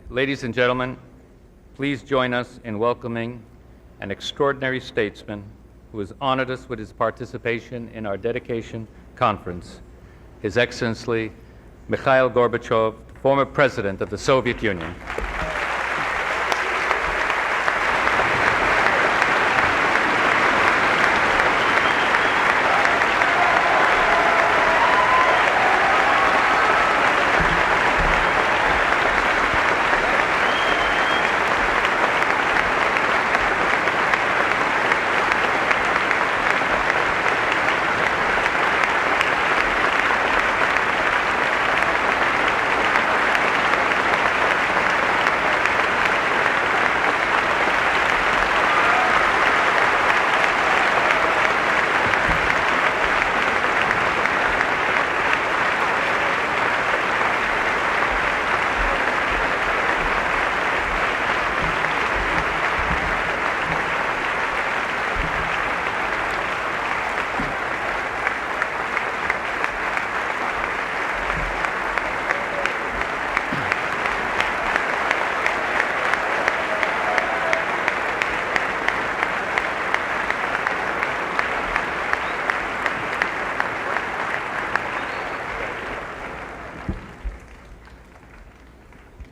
Ladies and gentlemen, please join us in welcoming an extraordinary statesman who has honored us with his participation in our dedication conference, His Excellency Mikhail Gorbachev, former President of the Soviet Union.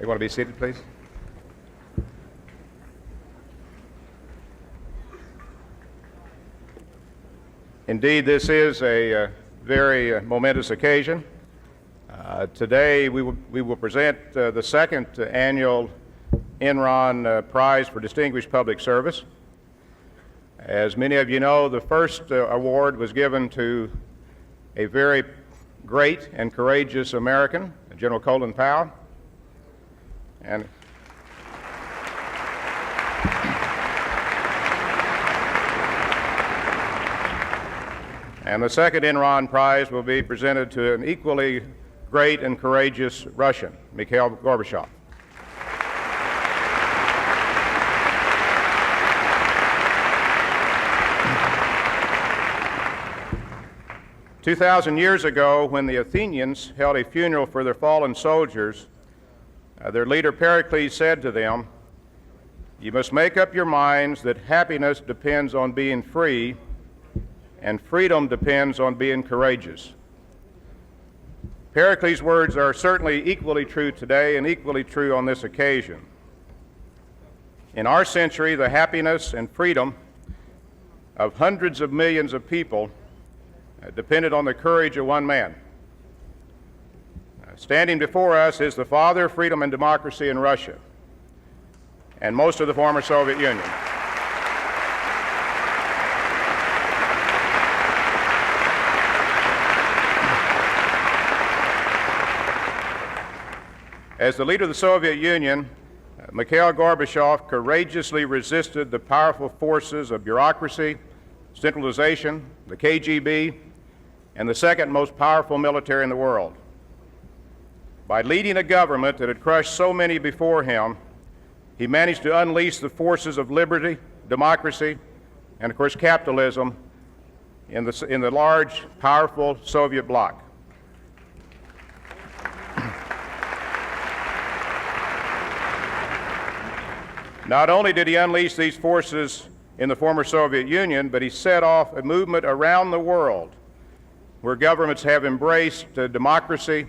You want to be seated, please? Indeed, this is a very momentous occasion. Today, we will present the second annual Enron Prize for Distinguished Public Service. As many of you know, the first award was given to a very great and courageous American, General Colin Powell. And the second Enron Prize will be presented to an equally great and courageous Russian, Mikhail Gorbachev. "2,000 years ago, when the Athenians held a funeral for their fallen soldiers, their leader Pericles said to them, 'You must make up your minds that happiness depends on being free, and freedom depends on being courageous.' Pericles' words are certainly equally true today and equally true on this occasion. In our century, the happiness and freedom of hundreds of millions of people depended on the courage of one man. Standing before us is the father of freedom and democracy in Russia and most of the former Soviet Union. As the leader of the Soviet Union, Mikhail Gorbachev courageously resisted the powerful forces of bureaucracy, centralization, the KGB, and the second most powerful military in the world. By leading a government that had crushed so many before him, he managed to unleash the forces of liberty, democracy, and of course capitalism in the large, powerful Soviet bloc. Not only did he unleash these forces in the former Soviet Union, but he set off a movement around the world where governments have embraced democracy,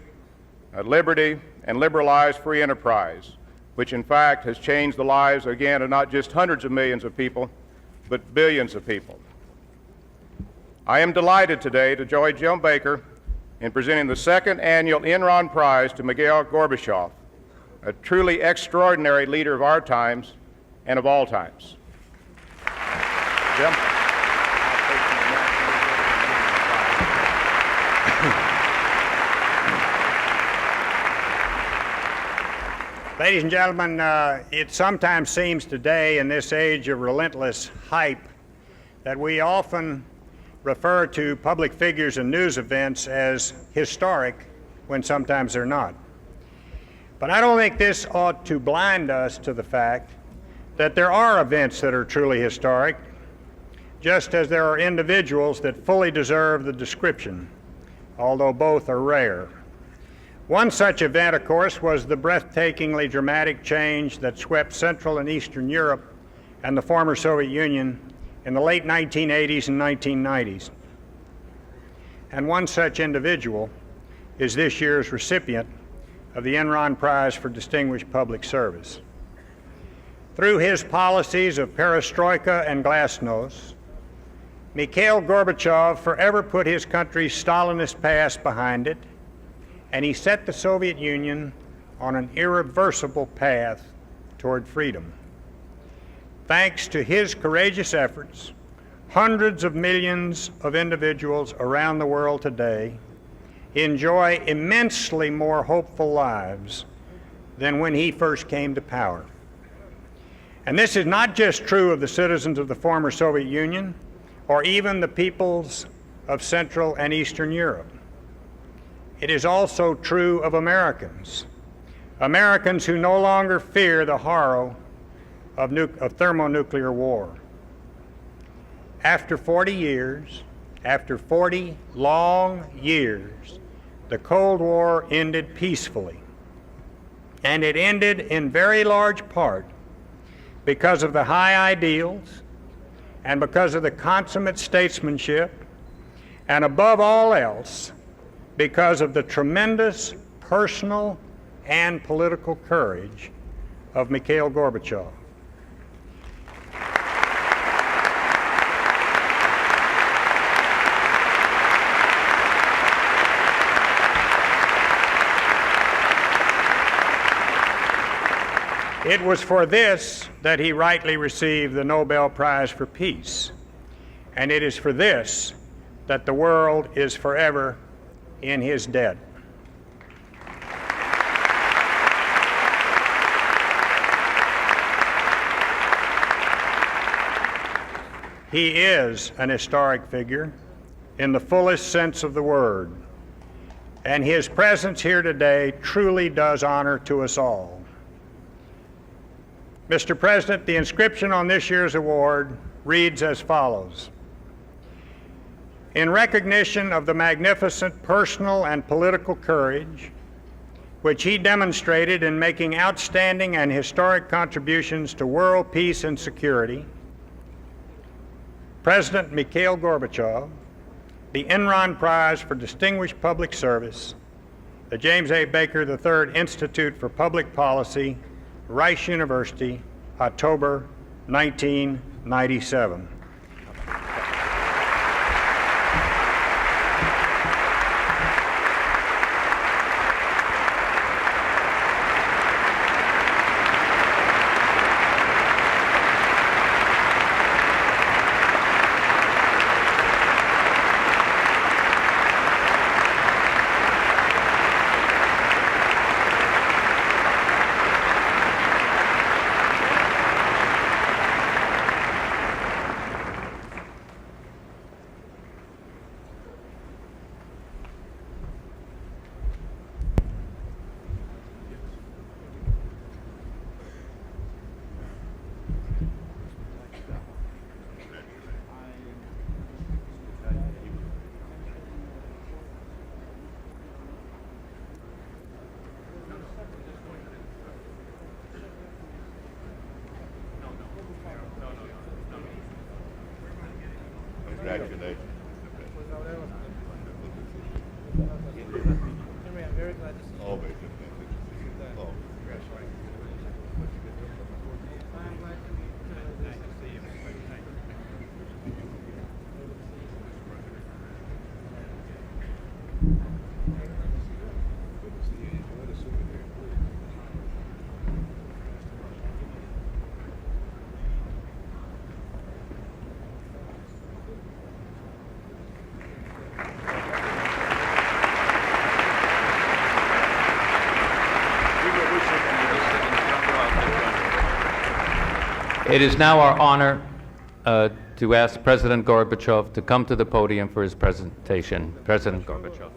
liberty, and liberalized free enterprise, which in fact has changed the lives, again, of not just hundreds of millions of people, but billions of people. I am delighted today to join Jim Baker in presenting the second annual Enron Prize to Mikhail Gorbachev, a truly extraordinary leader of our times and of all times. Jim? Ladies and gentlemen, it sometimes seems today in this age of relentless hype that we often refer to public figures and news events as historic when sometimes they're not. But I don't think this ought to blind us to the fact that there are events that are truly historic, just as there are individuals that fully deserve the description, although both are rare. One such event, of course, was the breathtakingly dramatic change that swept Central and Eastern Europe and the former Soviet Union in the late 1980s and 1990s. And one such individual is this year's recipient of the Enron Prize for Distinguished Public Service. Through his policies of perestroika and glasnost, Mikhail Gorbachev forever put his country's Stalinist past behind it, and he set the Soviet Union on an irreversible path toward freedom. Thanks to his courageous efforts, hundreds of millions of individuals around the world today enjoy immensely more hopeful lives than when he first came to power. And this is not just true of the citizens of the former Soviet Union or even the peoples of Central and Eastern Europe. It is also true of Americans, Americans who no longer fear the horror of thermonuclear war. After 40 years, after 40 long years, the Cold War ended peacefully. And it ended in very large part because of the high ideals and because of the consummate statesmanship, and above all else, because of the tremendous personal and political courage of Mikhail Gorbachev. It was for this that he rightly received the Nobel Prize for Peace, and it is for this that the world is forever in his debt. He is an historic figure in the fullest sense of the word, and his presence here today truly does honor to us all. Mr. President, the inscription on this year's award reads as follows: in recognition of the magnificent personal and political courage which he demonstrated in making outstanding and historic contributions to world peace and security, President Mikhail Gorbachev, the Enron Prize for Distinguished Public Service, the James A. Baker III Institute for Public Policy, Rice University, October 1997. Congratulations. Henry, I'm very glad to see you. Always. Oh. I'm glad to meet you. Nice to see you. It is now our honor to ask President Gorbachev to come to the podium for his presentation. President Gorbachev.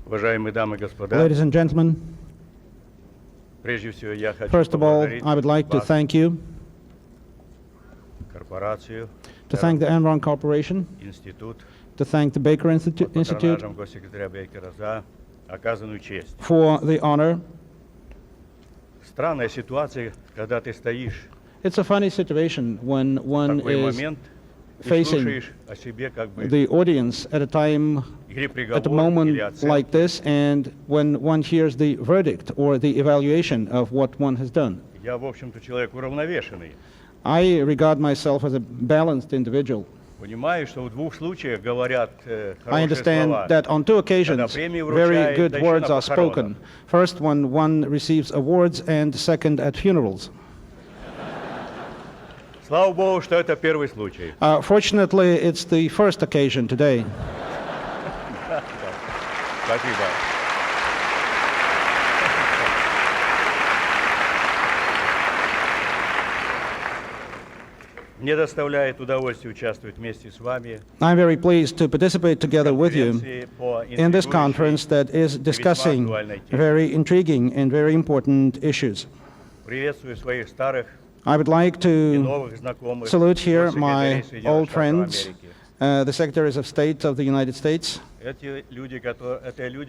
Уважаемые дамы и господа, Ladies and gentlemen, прежде всего я хочу first of all, поблагодарить I would like to вас thank you корпорацию, to thank the Enron Corporation, институт, to thank the Baker Institute патронажем госсекретаря Бейкера за оказанную честь. for the honor. Странная ситуация, когда ты стоишь It's a funny situation when в one такой is момент и facing слушаешь о себе как бы the audience at a time, или at a приговор, или moment оценку. like this, and when one hears the verdict or the evaluation of what one has done. Я, в общем-то, человек уравновешенный. I regard myself as a balanced individual. Понимаю, что в двух случаях говорят I хорошие understand слова. that on two occasions Когда премию very вручают, good да еще words на are spoken. похоронах. First, when one receives awards, and second, at funerals. Слава Богу, что это первый случай. Fortunately, it's the first occasion today. Спасибо. Мне доставляет удовольствие участвовать вместе с вами I'm very pleased to participate together with you конференции по in this интригующей conference that is discussing актуальной теме. very intriguing and very important issues. Приветствую своих старых I would like и to новых знакомых, salute here госсекретарей my Соединенных old Штатов friends, Америки. the Secretaries of State of the United States. Это люди,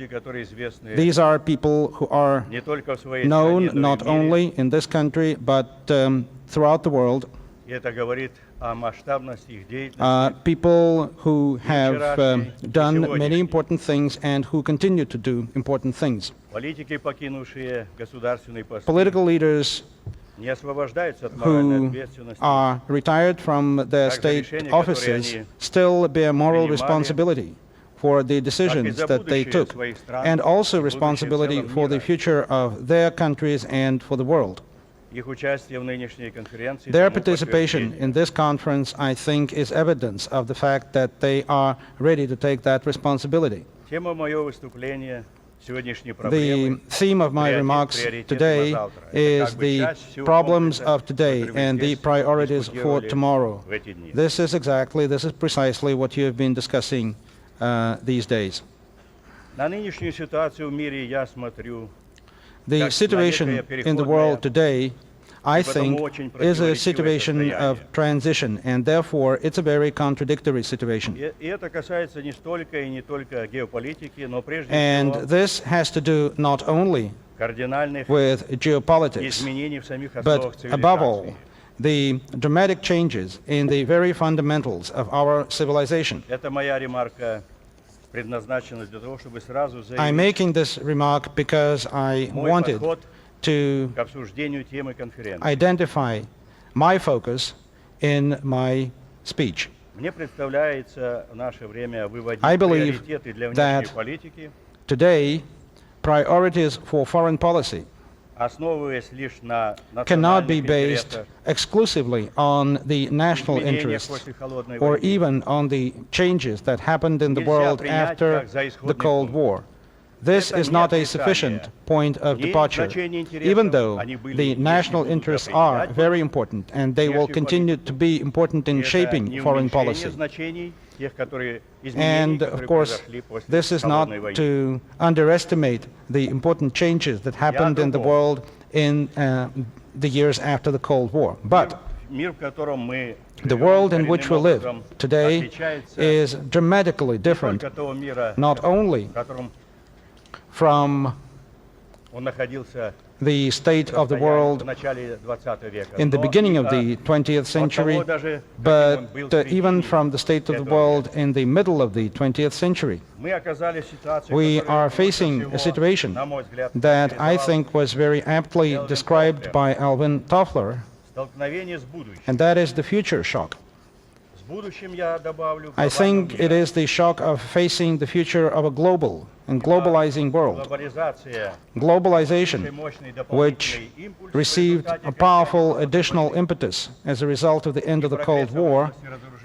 которые известны These are people who are не только в своей known стране, но и not в мире. only in this country, but throughout the world. И это говорит о масштабности их деятельности. People who have done many important things and who continue to do important things. Политики, покинувшие государственные посты, Political leaders не освобождаются от моральной who ответственности. are retired from their Также state решения, offices которые они still bear moral принимали, responsibility for the decisions за that they будущее took, своих стран, and also и будущее responsibility целого for the мира. future of their countries and for the world. Их участие в нынешней конференции Their тому participation подтверждение. in this conference, I think, is evidence of the fact that they are ready to take that responsibility. Тема моего выступления сегодняшние The проблемы theme of my remarks today is the problems of today and the priorities for tomorrow. в эти дни. This is precisely what you have been discussing these days. На нынешнюю ситуацию в мире я смотрю The Как situation некое in the world today, I потому think, очень is a противоречивое situation of состояние. transition, and therefore it's a very contradictory situation. И это касается не столько и не только геополитики, но прежде And всего this has to do not only кардинальных with geopolitics, изменений в самих основах but above all, цивилизации. the dramatic changes in the very fundamentals of our civilization. Эта моя ремарка предназначена для того, чтобы сразу I'm заявить making this remark because I мой wanted подход to к обсуждению темы конференции. identify my focus in my speech. Мне представляется в наше время выводить I believe приоритеты для that внешней политики, Today, priorities for foreign policy основываясь лишь на cannot национальных be based интересах, exclusively on the national изменениях interests после холодной or войны. even on the changes that happened in the Нельзя world принять after как за the исходный Cold пункт. War. This Это is не not a отрицание sufficient point of ни departure, значения интересов, even though они были the и national будут interests are определять very important and they will внешнюю continue to be important in И это shaping не foreign уменьшение policy. значений тех, которые изменений, And of которые course, произошли после this is not холодной войны. to underestimate the important changes that happened in the другом. world in the years after the Cold War. But Мир, в котором мы the живем, world in which we коренным live образом today отличается is dramatically не different, только того мира, not only в котором from он находился the state of the в world начале 20 века, in the но beginning и of the 20th от century, того даже, каким он but был в even середине from the state of the этого world in the middle of the 20th century. Мы оказались в ситуации, We которая are больше facing всего, a situation на мой взгляд, that I характеризовала think was very aptly described by Alvin Toffler, столкновение с будущим. and that is the future shock. С будущим я добавлю I глобального think it мира. is the shock of facing the future of a global and globalizing world. Глобализация, Globalization, мощный which дополнительный импульс в received результате a powerful окончания additional impetus as a result of the end of the Cold War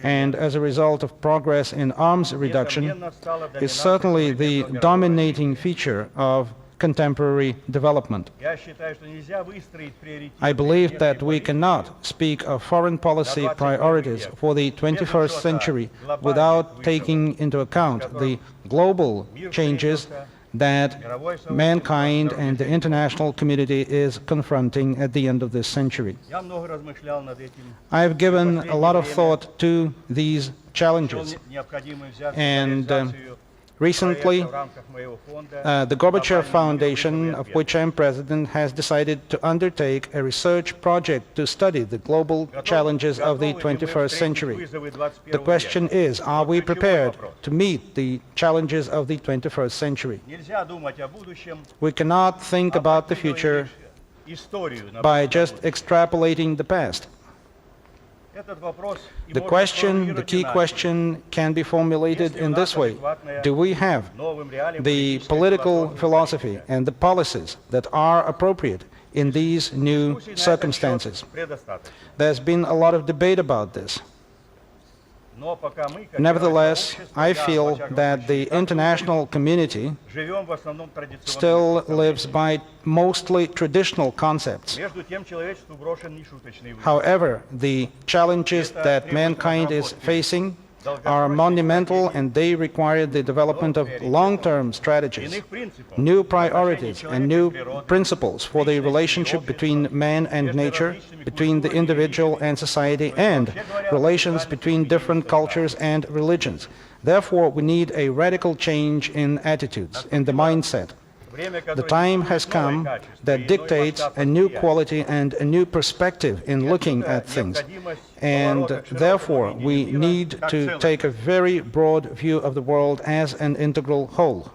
and as a result of progress in arms reduction, несомненно, стала is доминантной certainly the современной мировой dominating feature of contemporary development. Я считаю, что нельзя выстроить приоритеты I believe внешней that we политики cannot speak of foreign policy priorities for the 21st century without taking into account the global changes that mankind and the international community is confronting at the end of this century. Я много размышлял над этим. I've given a lot of thought to these Счел challenges. необходимым взяться And, за реализацию Recently, проекта в рамках моего фонда. the Gorbachev Foundation, of which I'm president, has decided to undertake a research project to study the global challenges of the 21st century. The question is, are we prepared to meet the challenges of the 21st century? Нельзя думать о будущем, We cannot think about the future историю. by just extrapolating the past. Этот вопрос и The можно question, the сформулировать key иначе. question can be formulated in this way. Do we have Новым реалиям the политической political ситуации philosophy and the policies that are appropriate in these new Дискуссий на этот счет circumstances? предостаточно. There's been a lot of debate about this. Но пока мы, как Nevertheless, человеческое I общество, feel я, во всяком that случае, the как international community живем в основном традиционными still представлениями. lives by mostly traditional concepts. Между тем человечеству брошен нешуточный вызов. However, the challenges that mankind is facing are monumental, and they require the development of long-term strategies, Иных принципов, new отношений priorities, человека and к new природе, principles for the relationship between man and nature, between the individual and society, and relations between different cultures and religions. Therefore, we need a radical change in attitudes, in the mindset. время, The которое time диктует has новые come качества и that иной dictates масштаб a new восприятия. quality and a new perspective in looking at things. And therefore, we need to take a very broad view of the world as an integral whole.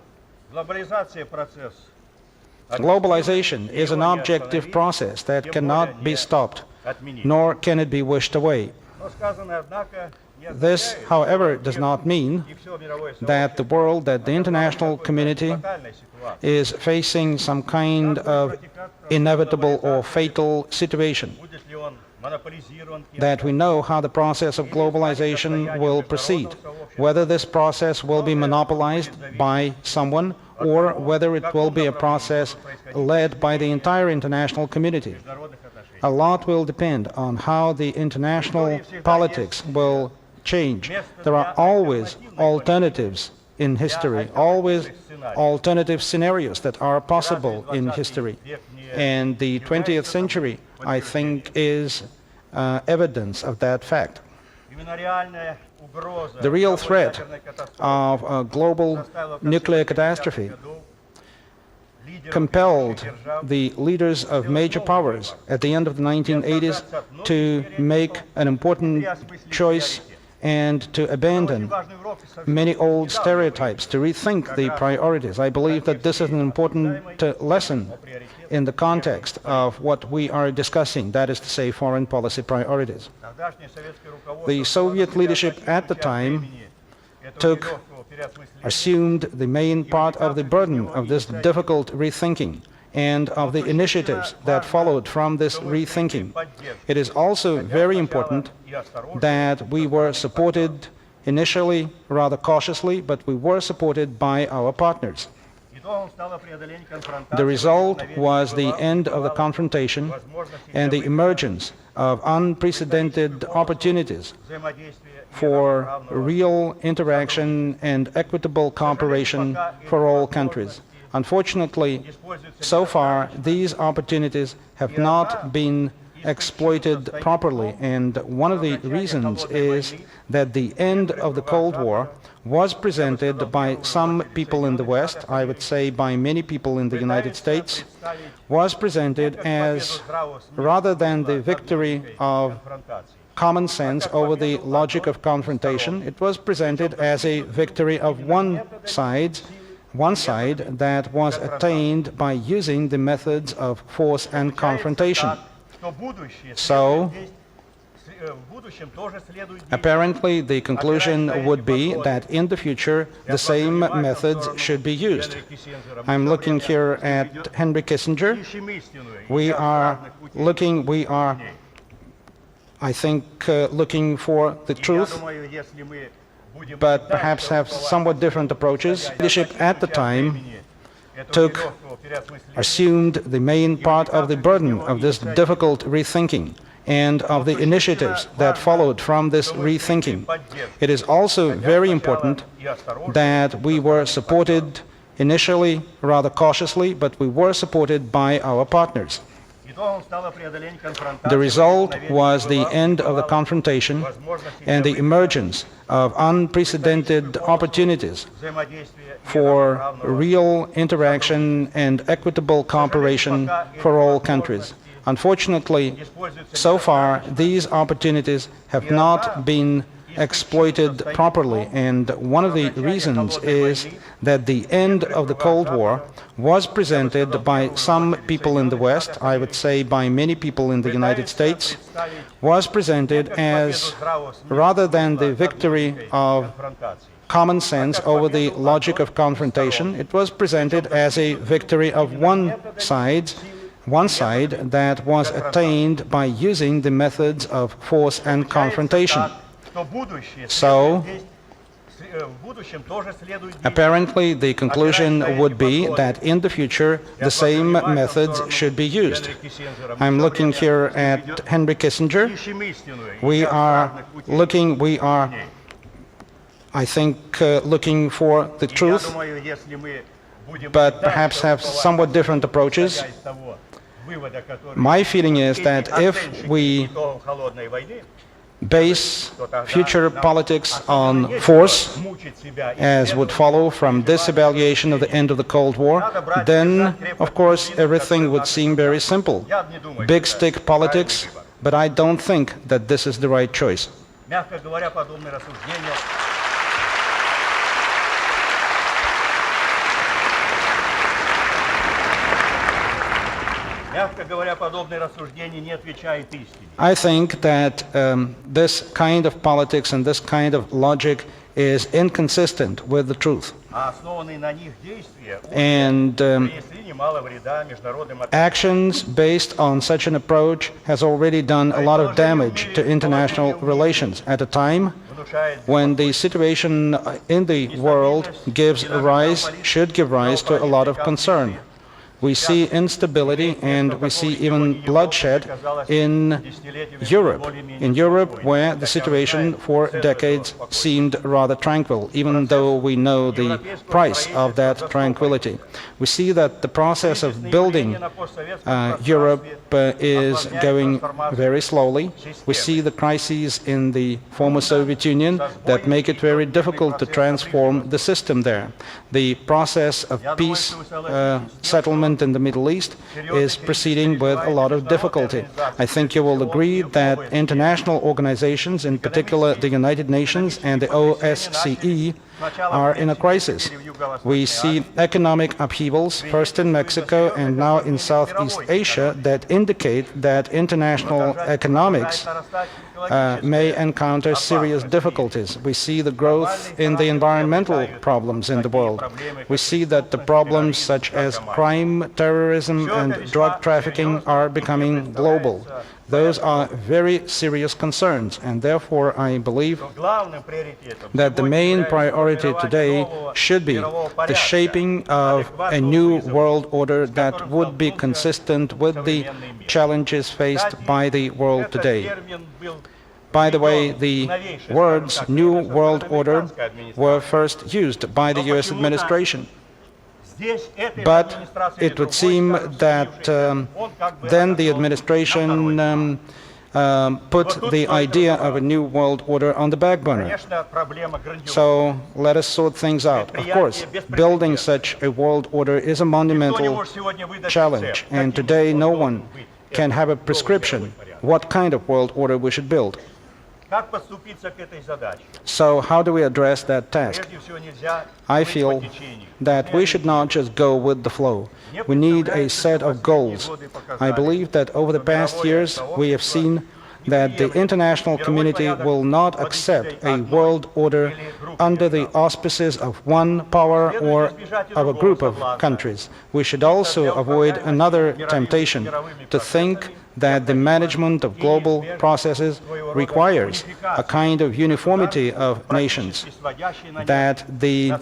Глобализация — процесс. Globalization is an objective process that cannot be stopped, Отменить. nor can it be wished away. Но сказанное, однако, не This, означает, however, does not mean и всё мировое that the world, that the international community фатальная ситуация. is facing some kind of inevitable or fatal situation. Будет ли он монополизирован кем-то, That we know how the process of globalization will proceed, whether this process will be monopolized by someone or whether it will be a process led by the entire international community. международных отношений. A lot will depend on how the international politics will change. There are always alternatives in history, always alternative scenarios that are possible in history. And the 20th century, I think, is evidence of that fact. Именно реальная угроза The real threat ядерной катастрофы of a global заставила nuclear конфликт catastrophe 50-х годов лидеров compelled держав the leaders of major powers at the end of the 1980s to make an important choice and to abandon важный урок из совсем many old stereotypes, to rethink the priorities. I believe that this is an important lesson in the context of what we are discussing, that is to say, foreign policy priorities. тогдашнее советское руководство The Soviet leadership at the time этого took нелегкого переосмысления assumed the main part of the burden of this difficult rethinking and of the initiatives that followed from this rethinking. It is also very important и осторожно that we were supported initially rather cautiously, but we were supported by our partners. итогом стало преодоление конфронтации, The result возникновение was the небывалых end of the confrontation and the emergence of unprecedented opportunities взаимодействия и for равноправного real interaction and equitable cooperation for all countries. Unfortunately, so far, these opportunities have not been exploited properly, and one of the reasons is that the end of the Cold War was presented by some people in the West, I would say by many people in the United States, was presented as, rather than the victory of конфронтации. common sense over the logic of confrontation, it was presented as a victory of one side that was attained by using the methods of force and confrontation. Что будущее So, в будущем тоже следует apparently, the conclusion would be that in the future, the same methods should be used. I'm looking here at Henry Kissinger. ищем истину. We are, I think, looking for the Я truth, думаю, если мы будем but perhaps have somewhat different approaches. Leadership at the time took, assumed the main part of the burden of this difficult rethinking and of the initiatives that followed from this rethinking. It is also very important that we were supported initially rather cautiously, but we were supported by our partners. Итогом стало преодоление конфронтации. The result was the end of the confrontation and the emergence of unprecedented opportunities взаимодействия и for равноправного real interaction and equitable cooperation for all countries. Unfortunately, so far, these opportunities have not been exploited properly, and one of the reasons is that the end of the Cold War was presented by some people in the West, I would say by many people in the United States, was presented as, rather than the victory of конфронтации. common sense over the logic of confrontation, it was presented as a victory of one side that was attained by using the methods of force and confrontation. Что будущее So, в будущем тоже следует apparently, the conclusion would be that in the future, the same methods should be used. I'm looking here at Henry Kissinger. ищем истину. We are I think, looking for the Я truth, думаю, если мы будем but perhaps have somewhat different approaches. из того вывода, который My feeling is that if we итогом холодной войны base future politics on force, мучить себя и as would follow from this evaluation of the end of the Cold War, then, of course, everything would seem very simple. я не думаю, Big что stick politics, but I don't think that this is the right choice. мягко говоря, подобные рассуждения не отвечают истине. I think that this kind of politics and this kind of logic is inconsistent with the truth. А основанные на них действия And принесли немало вреда международным actions based on such an approach has already done a lot of damage to international relations at a time внушает when the situation in the world should give rise to a lot of concern. We see instability and we see even bloodshed in Europe, where the situation for decades seemed rather tranquil, even though we know the price of that tranquility. We see that the process of building Europe is going very slowly. We see the crises in the former Soviet Union that make it very difficult to transform the system there. The process of peace settlement in the Middle East is proceeding with a lot of difficulty. I think you will agree that international organizations, in particular the United Nations and the OSCE, are in a crisis. We see economic upheavals, first in Mexico and now in Southeast Asia, that indicate that international economics may encounter serious difficulties. We see the growth in the environmental problems in the world. We see that the problems such as crime, terrorism, and drug trafficking are becoming global. Those are very serious concerns, and therefore I believe that the main priority today should be the shaping of a new world order that would be consistent with the challenges faced by the world today. By the way, the words "New World Order" were first used by the US administration. But it would seem that then the administration put the idea of a new world order on the back burner. So let us sort things out. Of course, building such a world order is a monumental challenge, and today no one can have a prescription what kind of world order we should build. So how do we address that task? I feel that we should not just go with the flow. We need a set of goals. I believe that over the past years we have seen that the international community will not accept a world order under the auspices of one power or of a group of countries. We should also avoid another temptation to think that the management of global processes requires a kind of uniformity of nations, that the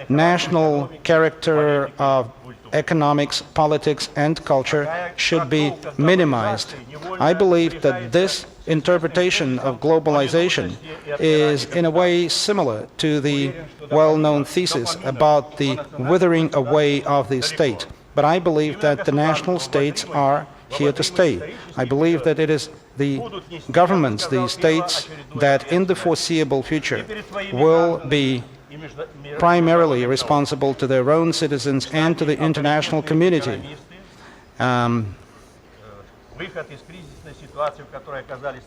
national character of economics, politics, and culture should be minimized. I believe that this interpretation of globalization is in a way similar to the well-known thesis about the withering away of the state. But I believe that the national states are here to stay. I believe that it is the governments, the states, that in the foreseeable future will be primarily responsible to their own citizens and to the international community.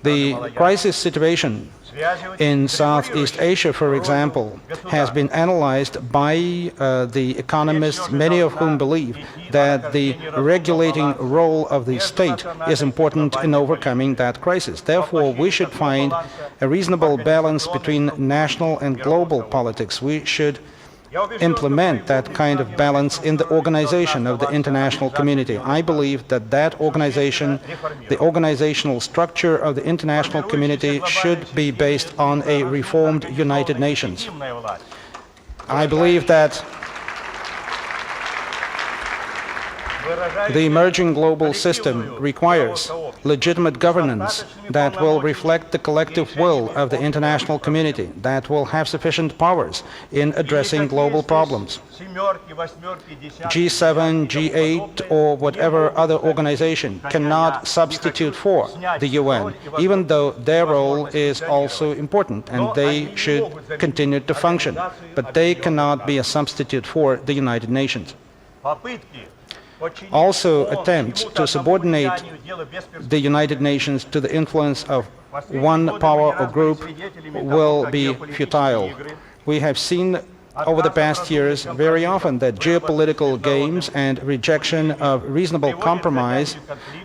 The crisis situation in Southeast Asia, for example, has been analyzed by the economists, many of whom believe that the regulating role of the state is important in overcoming that crisis. Therefore, we should find a reasonable balance between national and global politics. We should implement that kind of balance in the organization of the international community. I believe that that organization, the organizational structure of the international community, should be based on a reformed United Nations. I believe that the emerging global system requires legitimate governance that will reflect the collective will of the international community, that will have sufficient powers in addressing global problems. G7, G8, or whatever other organization cannot substitute for the UN, even though their role is also important and they should continue to function. But they cannot be a substitute for the United Nations. Also, attempts to subordinate the United Nations to the influence of one power or group will be futile. We have seen over the past years very often that geopolitical games and rejection of reasonable compromise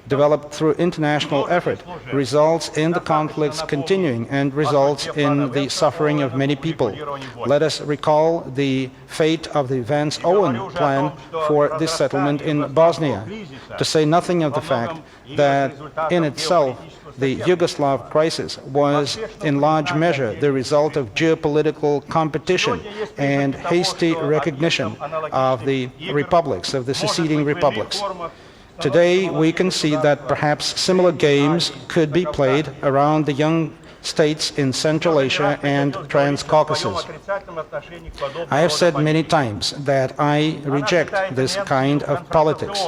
developed through international effort results in the conflicts continuing and results in the suffering of many people. Let us recall the fate of the Vance-Owen plan for this settlement in Bosnia, to say nothing of the fact that in itself the Yugoslav crisis was in large measure the result of geopolitical competition and hasty recognition of the republics, of the seceding republics. Today we can see that perhaps similar games could be played around the young states in Central Asia and Transcaucasus. I have said many times that I reject this kind of politics.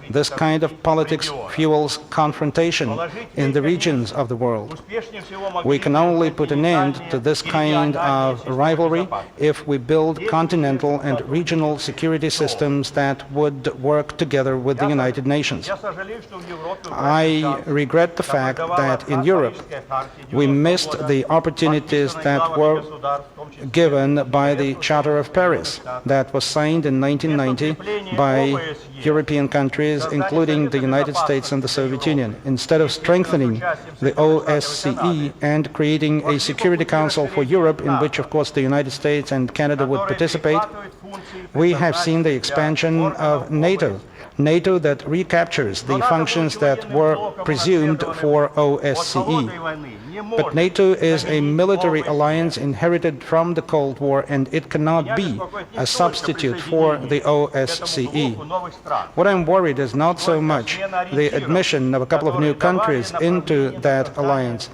This kind of politics fuels confrontation in the regions of the world. We can only put an end to this kind of rivalry if we build continental and regional security systems that would work together with the United Nations. I regret the fact that in Europe we missed the opportunities that were given by the Charter of Paris that was signed in 1990 by European countries, including the United States and the Soviet Union. Instead of strengthening the OSCE and creating a Security Council for Europe, in which, of course, the United States and Canada would participate, we have seen the expansion of NATO that recaptures the functions that were presumed for OSCE. But NATO is a military alliance inherited from the Cold War, and it cannot be a substitute for the OSCE. What I'm worried is not so much the admission of a couple of new countries into that alliance.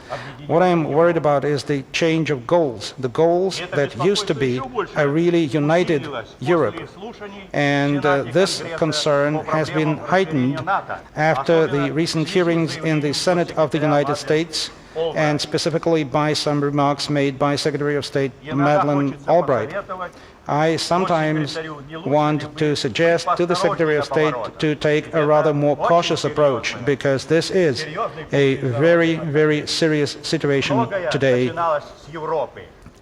What I'm worried about is the change of goals, the goals that used to be a really united Europe. And this concern has been heightened after the recent hearings in the Senate of the United States, and specifically by some remarks made by Secretary of State Madeleine Albright. I sometimes want to suggest to the Secretary of State to take a rather more cautious approach, because this is a very, very serious situation today.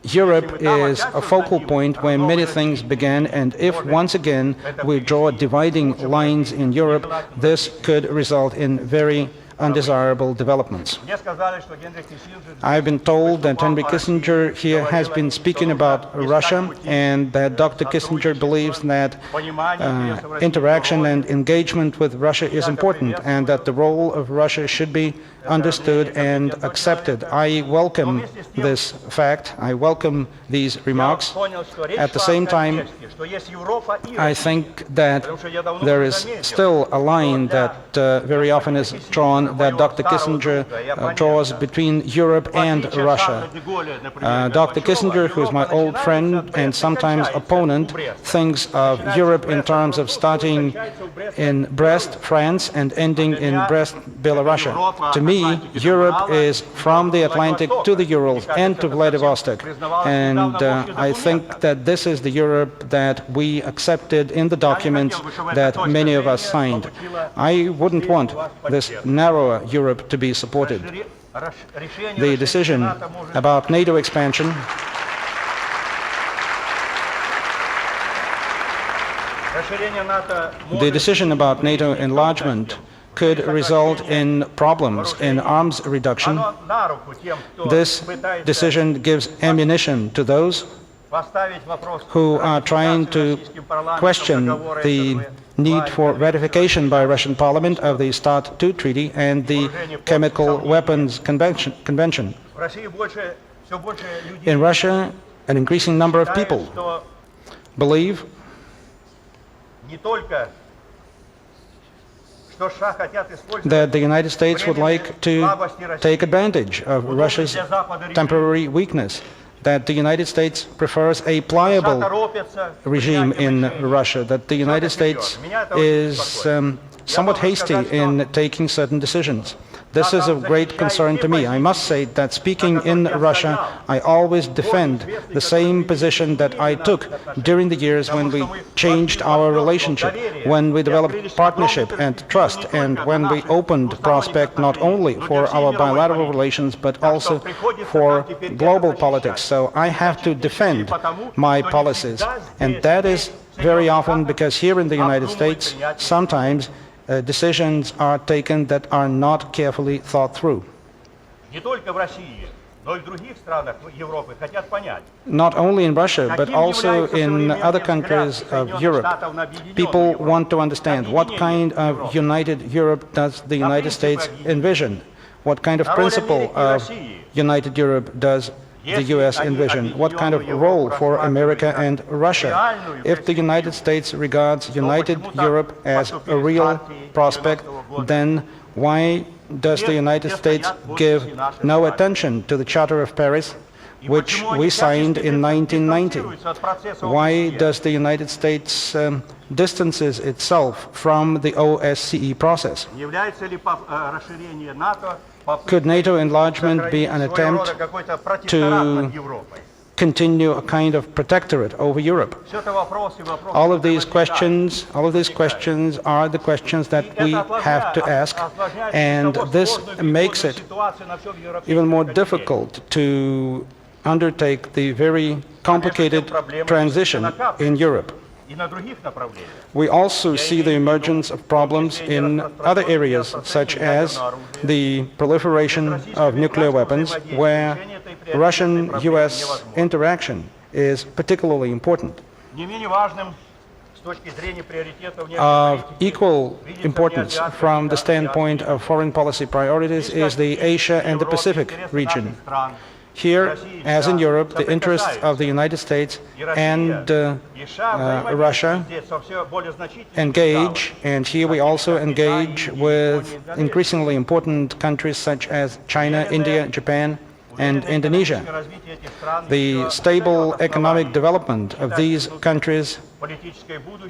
Europe is a focal point where many things began, and if once again we draw dividing lines in Europe, this could result in very undesirable developments. I've been told that Henry Kissinger here has been speaking about Russia, and that Dr. Kissinger believes that interaction and engagement with Russia is important, and that the role of Russia should be understood and accepted. I welcome this fact. I welcome these remarks. At the same time, I think that there is still a line that very often is drawn, that Dr. Kissinger draws between Europe and Russia. Dr. Kissinger, who is my old friend and sometimes opponent, thinks of Europe in terms of starting in Brest, France, and ending in Brest, Belarus. To me, Europe is from the Atlantic to the Urals and to Vladivostok. And I think that this is the Europe that we accepted in the documents that many of us signed. I wouldn't want this narrower Europe to be supported. The decision about NATO expansion NATO enlargement could result in problems in arms reduction. This decision gives ammunition to those who are trying to question the need for ratification by Russian Parliament of the START II Treaty and the Chemical Weapons Convention. In Russia, an increasing number of people believe that the United States would like to take advantage of Russia's temporary weakness, that the United States prefers a pliable regime in Russia, that the United States is somewhat hasty in taking certain decisions. This is of great concern to me. I must say that speaking in Russia, I always defend the same position that I took during the years when we changed our relationship, when we developed partnership and trust, and when we opened prospect not only for our bilateral relations, but also for global politics. So I have to defend my policies. And that is very often because here in the United States, sometimes decisions are taken that are not carefully thought through. Not only in Russia, but also in other countries of Europe, people want to understand what kind of united Europe does the United States envision, what kind of principle of united Europe does the U.S. envision, what kind of role for America and Russia. If the United States regards united Europe as a real prospect, then why does the United States give no attention to the Charter of Paris, which we signed in 1990? Why does the United States distances itself from the OSCE process? Could NATO enlargement be an attempt to continue a kind of protectorate over Europe? All of these questions are the questions that we have to ask, and this makes it even more difficult to undertake the very complicated transition in Europe. We also see the emergence of problems in other areas, such as the proliferation of nuclear weapons, where Russian-US interaction is particularly important. Of equal importance from the standpoint of foreign policy priorities is the Asia and the Pacific region. Here, as in Europe, the interests of the United States and Russia engage, and here we also engage with increasingly important countries such as China, India, Japan, and Indonesia. The stable economic development of these countries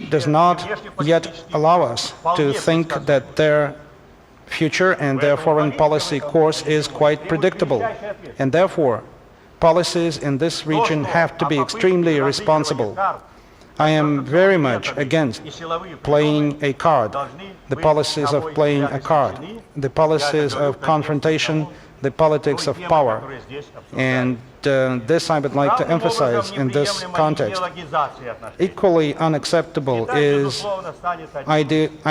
does not yet allow us to think that their future and their foreign policy course is quite predictable, and therefore policies in this region have to be extremely responsible. I am very much against playing a card, the policies of playing a card, the policies of confrontation, the politics of power. And this I would like to emphasize in this context. Equally unacceptable is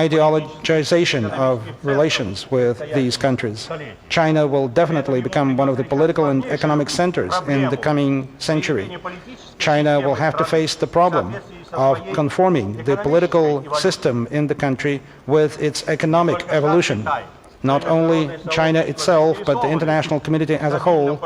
ideologization of relations with these countries. China will definitely become one of the political and economic centers in the coming century. China will have to face the problem of conforming the political system in the country with its economic evolution. Not only China itself, but the international community as a whole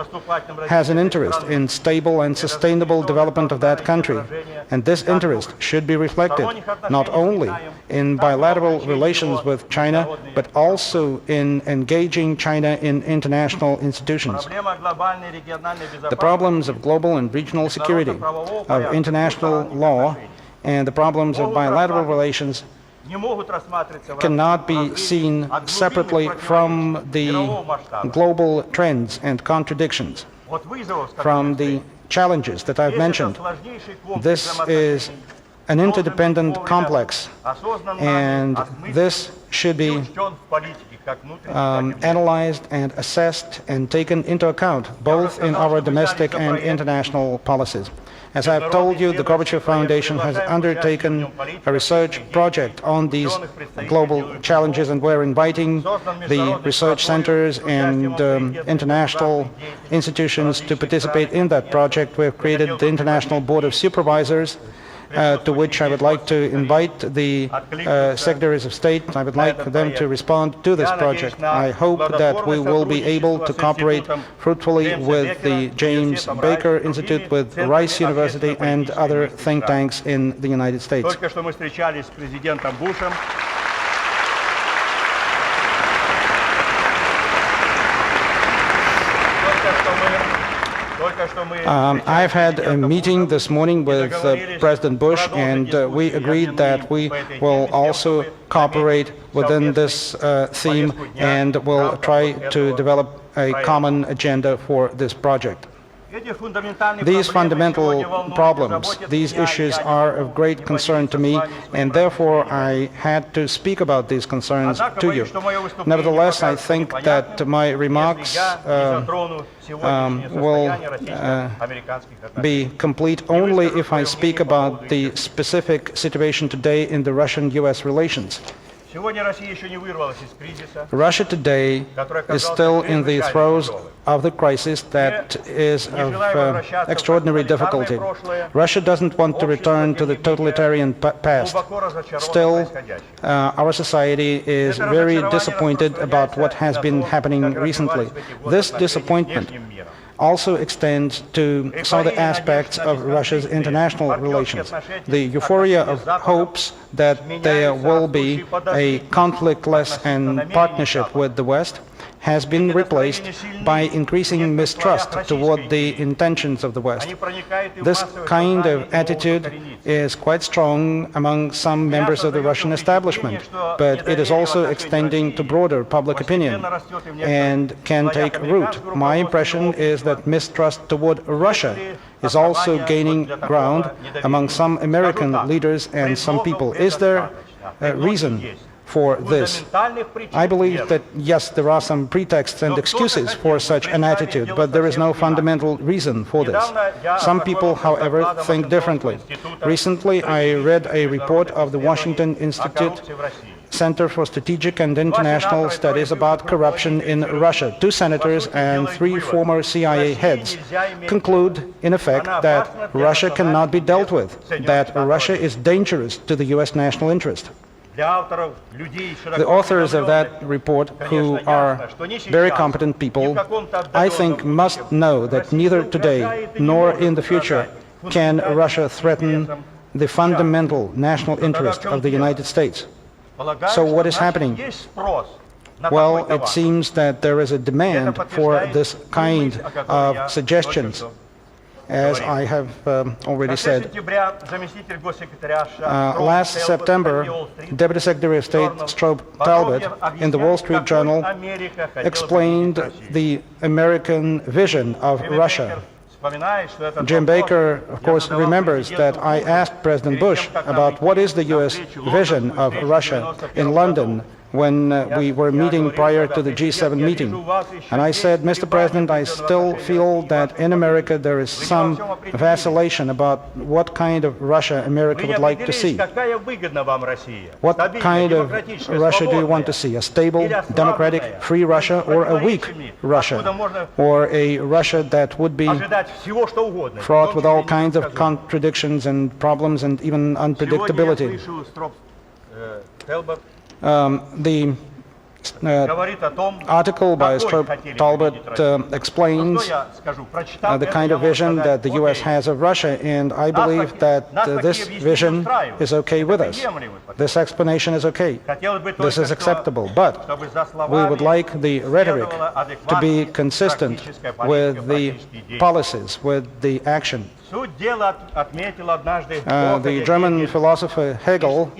has an interest in stable and sustainable development of that country. And this interest should be reflected not only in bilateral relations with China, but also in engaging China in international institutions. The problems of global and regional security, of international law, and the problems of bilateral relations cannot be seen separately from the global trends and contradictions, from the challenges that I've mentioned. This is an interdependent complex, and this should be analyzed and assessed and taken into account, both in our domestic and international policies. As I've told you, the Gorbachev Foundation has undertaken a research project on these global challenges, and we're inviting the research centers and international institutions to participate in that project. We've created the International Board of Supervisors, to which I would like to invite the Secretaries of State. I would like them to respond to this project. I hope that we will be able to cooperate fruitfully with the James Baker Institute, with Rice University, and other think tanks in the United States. Только что мы встречались с президентом Бушем. I've had a meeting this morning with President Bush, and we agreed that we will also cooperate within this theme and will try to develop a common agenda for this project. These fundamental problems, these issues are of great concern to me, and therefore I had to speak about these concerns to you. Nevertheless, I think that my remarks will be complete only if I speak about the specific situation today in the Russian-US relations. Russia today is still in the throes of the crisis that is of extraordinary difficulty. Russia doesn't want to return to the totalitarian past. Still, our society is very disappointed about what has been happening recently. This disappointment also extends to some of the aspects of Russia's international relations. The euphoria of hopes that there will be a conflictless and partnership with the West has been replaced by increasing mistrust toward the intentions of the West. This kind of attitude is quite strong among some members of the Russian establishment, but it is also extending to broader public opinion and can take root. My impression is that mistrust toward Russia is also gaining ground among some American leaders and some people. Is there a reason for this? I believe that, yes, there are some pretexts and excuses for such an attitude, but there is no fundamental reason for this. Some people, however, think differently. Recently, I read a report of the Washington Institute Center for Strategic and International Studies about corruption in Russia. 2 senators and 3 former CIA heads conclude, in effect, that Russia cannot be dealt with, that Russia is dangerous to the U.S. national interest. The authors of that report, who are very competent people, I think must know that neither today nor in the future can Russia threaten the fundamental national interest of the United States. So what is happening? Well, it seems that there is a demand for this kind of suggestions. As I have already said, last September, Deputy Secretary of State Strobe Talbot in the Wall Street Journal explained the American vision of Russia. Jim Baker, of course, remembers that I asked President Bush about what is the U.S. vision of Russia in London when we were meeting prior to the G7 meeting. And I said, Mr. President, I still feel that in America there is some vacillation about what kind of Russia America would like to see. What kind of Russia do you want to see? A stable, democratic, free Russia, or a weak Russia? Or a Russia that would be fraught with all kinds of contradictions and problems and even unpredictability? The говорит о том, article by какой хотели бы Talbot видеть Россию. Ну, explains что я скажу? Прочитав the это, kind я of могу vision сказать, that the U.S. окей, has of Russia, and I believe that this vision is okay with us. This explanation is okay. хотелось бы This только, is acceptable, but чтобы за we would словами like the rhetoric следовала to be адекватность, consistent практическая политика, with the практические действия. policies, with the action. Суть дела отметил однажды The German philosopher Hegel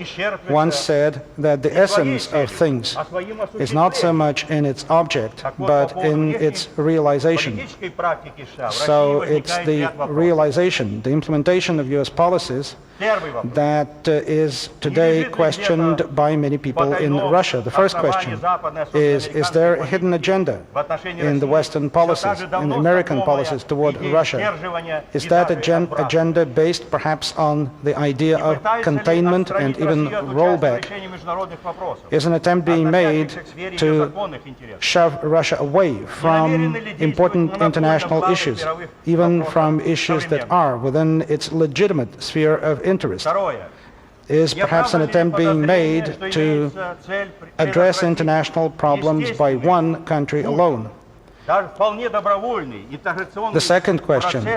once said that the essence of things is not so much in its object, but in its realization. So it's the realization, the implementation of U.S. policies that is today questioned by many people in Russia. The first question is there a hidden agenda in the Western policies, in American policies toward Russia? Is that agenda based perhaps on the idea of containment and even rollback? Is an attempt being made to shove Russia away from important international issues, even from issues that are within its legitimate sphere of interest? Is perhaps an attempt being made to address international problems by one country alone? The second question: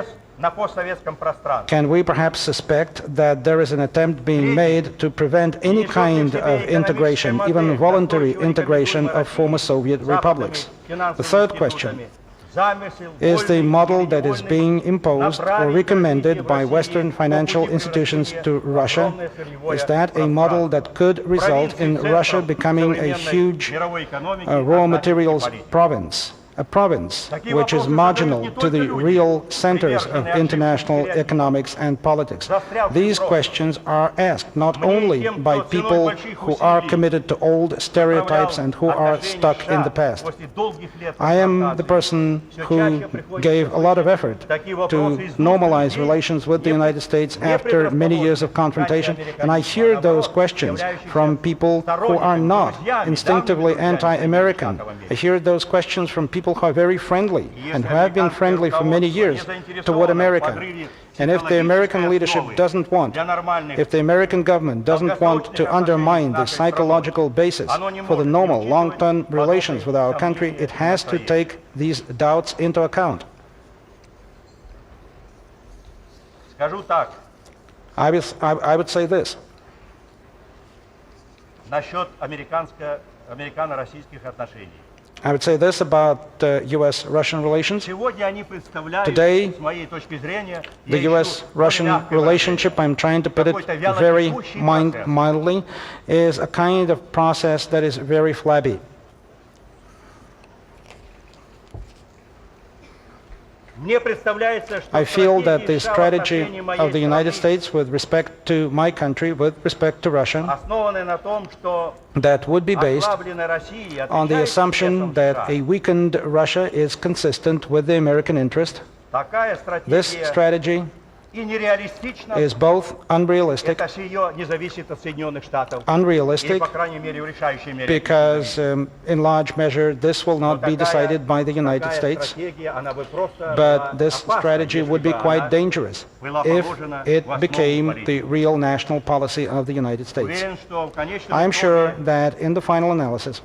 can we perhaps suspect that there is an attempt being made to prevent any kind of integration, even voluntary integration, of former Soviet republics? The third question: is the model that is being imposed or recommended by Western financial institutions to Russia, is that a model that could result in Russia becoming a huge raw materials province? A province which is marginal to the real centers of international economics and politics. These questions are asked not only by people who are committed to old stereotypes and who are stuck in the past. I am the person who gave a lot of effort to normalize relations with the United States after many years of confrontation, and I hear those questions from people who are not instinctively anti-American. I hear those questions from people who are very friendly and who have been friendly for many years toward America. And if the American leadership doesn't want, if the American government doesn't want to undermine the psychological basis for the normal long-term relations with our country, it has to take these doubts into account. I would say this. Насчет американо-российских отношений. I would say this about U.S.-Russian relations. Today, the U.S.-Russian relationship, I'm trying to put it very mildly, is a kind of process that is very flabby. I feel that the strategy of the United States with respect to my country, with respect to Russia, that would be based on the assumption that a weakened Russia is consistent with the American interest. This strategy is both unrealistic because in large measure this will not be decided by the United States, but this strategy would be quite dangerous if it became the real national policy of the United States. I am sure that in the final analysis,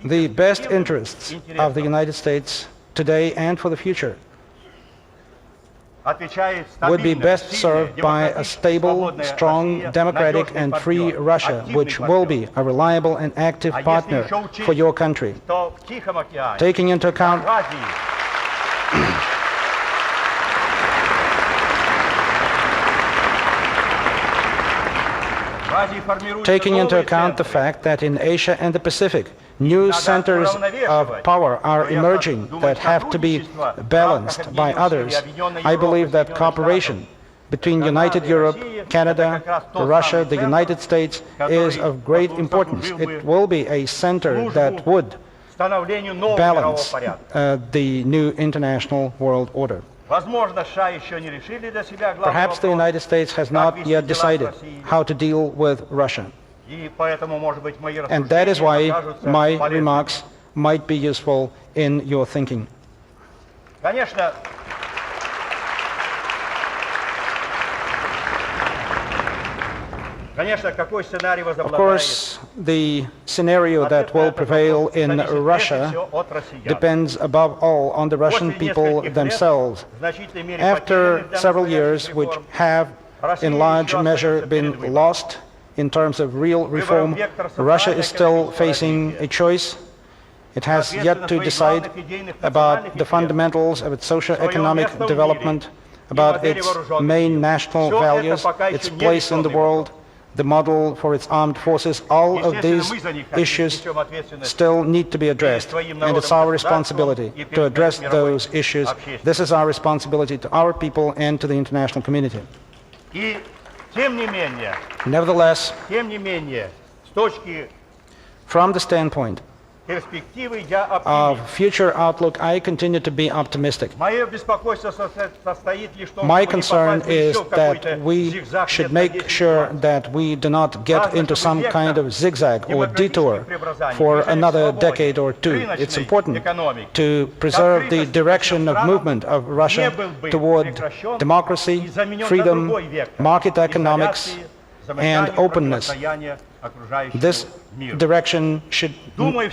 the best interests of the United States today and for the future would be best served by a stable, strong, democratic and free Russia, which will be a reliable and active partner for your country. Taking into account the fact that in Asia and the Pacific, new centers of power are emerging that have to be balanced by others, I believe that cooperation between United Europe, Canada, Russia, the United States is of great importance. It will be a center that would balance the new international world order. Perhaps the United States has not yet decided how to deal with Russia. And that is why my remarks might be useful in your thinking. Конечно, какой сценарий Of возобладает? course, the scenario that will prevail in Russia depends above all on the Russian people themselves. After several years, which have in large measure been lost in terms of real reform, Russia is still facing a choice. It has yet to decide about the fundamentals of its socio-economic development, about its main national values, its place in the world, the model for its armed forces. All of these issues still need to be addressed, and it's our responsibility to address those issues. This is our responsibility to our people and to the international community. И тем не менее, Nevertheless, с точки from the standpoint перспективы я of оптимист. future outlook, I continue to be optimistic. Мое беспокойство состоит лишь в том, My что не concern попасть в is еще that какой-то we зигзаг should лет make на 10-20. sure that we do not get into some kind of zigzag or detour for another decade or two. It's important to preserve the direction of movement of Russia toward democracy, freedom, market economics, and openness. This direction should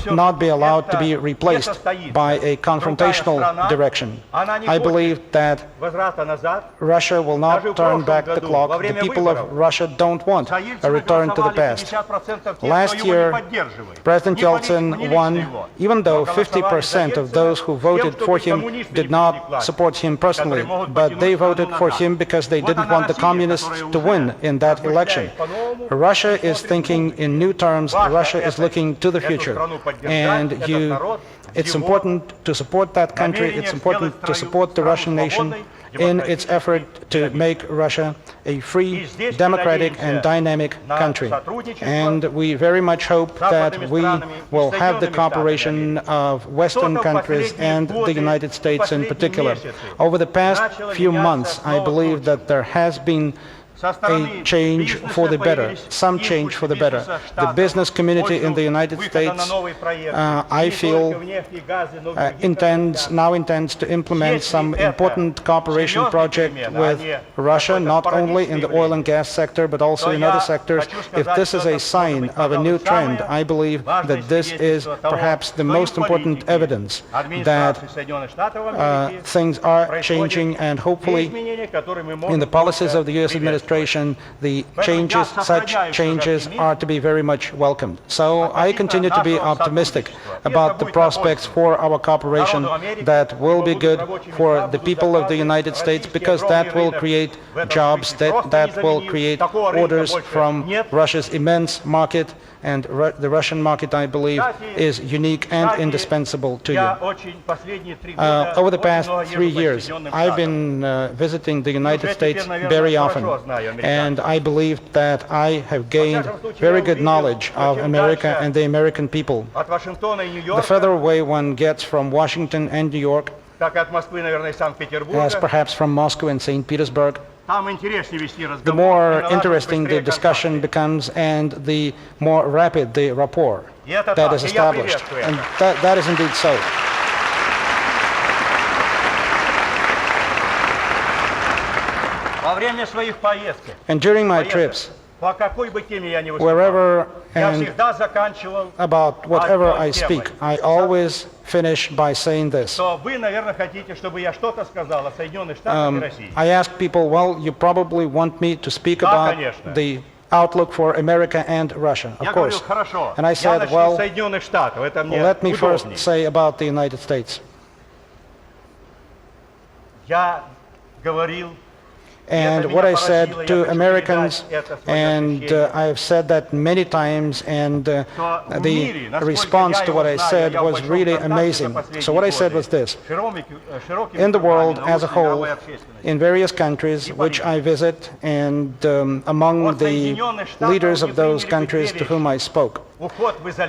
not be allowed to be replaced by a confrontational direction. I believe that Возврата назад. Russia will not turn back the clock. The people of Russia don't want a return to the past. Last year, President Yeltsin won, even though 50% of those who voted for him did not support him personally, but they voted for him because they didn't want the communists to win in that election. Russia is thinking in new terms. Russia is looking to the future. And it's important to support that country. It's important to support the Russian nation in its effort to make Russia a free, democratic, and dynamic country. And we very much hope that we will have the cooperation of Western countries and the United States in particular. Over the past few months, I believe that there has been a change for the better, some change for the better. The business community in the United States, I feel, now intends to implement some important cooperation project with Russia, not only in the oil and gas sector, but also in other sectors. If this is a sign of a new trend, I believe that this is perhaps the most important evidence that things are changing, and hopefully in the policies of the U.S. administration, such changes are to be very much welcomed. So I continue to be optimistic about the prospects for our cooperation that will be good for the people of the United States, because that will create jobs, that will create orders from Russia's immense market, and the Russian market, I believe, is unique and indispensable to you. Over the past 3 years, I've been visiting the United States very often, and I believe that I have gained very good knowledge of America and the American people. The further away one gets from Washington and New York, as perhaps from Moscow and St. Petersburg, the more interesting the discussion becomes and the more rapid the rapport that is established. And that is indeed so. And during my trips, wherever and about whatever I speak, I always finish by saying this. I ask people, well, you probably want me to speak about the outlook for America and Russia, of course. And I said, well, let me first say about the United States. And what I said to Americans, and I have said that many times, and the response to what I said was really amazing. So what I said was this: in the world as a whole, in various countries which I visit, and among the leaders of those countries to whom I spoke,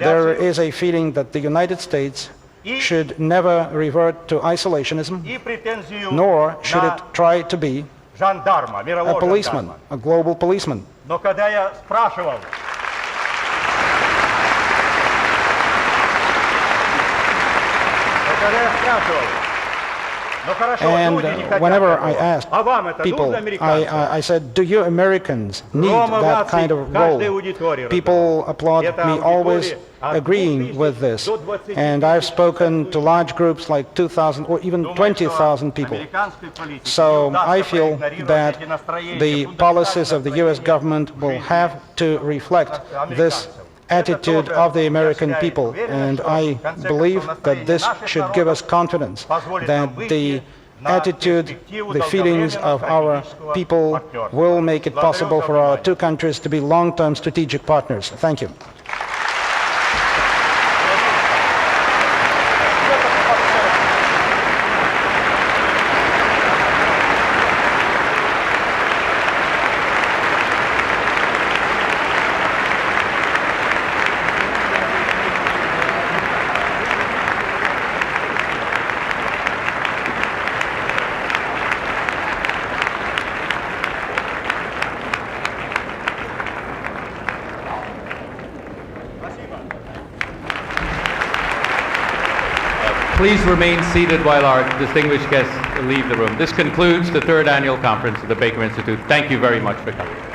there is a feeling that the United States should never revert to isolationism, nor should it try to be a policeman, a global policeman. And whenever I asked people, I said, do you Americans need that kind of role? People applaud me always agreeing with this. And I've spoken to large groups like 2,000 or even 20,000 people. So I feel that the policies of the US government will have to reflect this attitude of the American people, and I believe that this should give us confidence that the attitude, the feelings of our people will make it possible for our two countries to be long-term strategic partners. Thank you. Please remain seated while our distinguished guests leave the room. This concludes the third annual conference of the Baker Institute. Thank you very much for coming.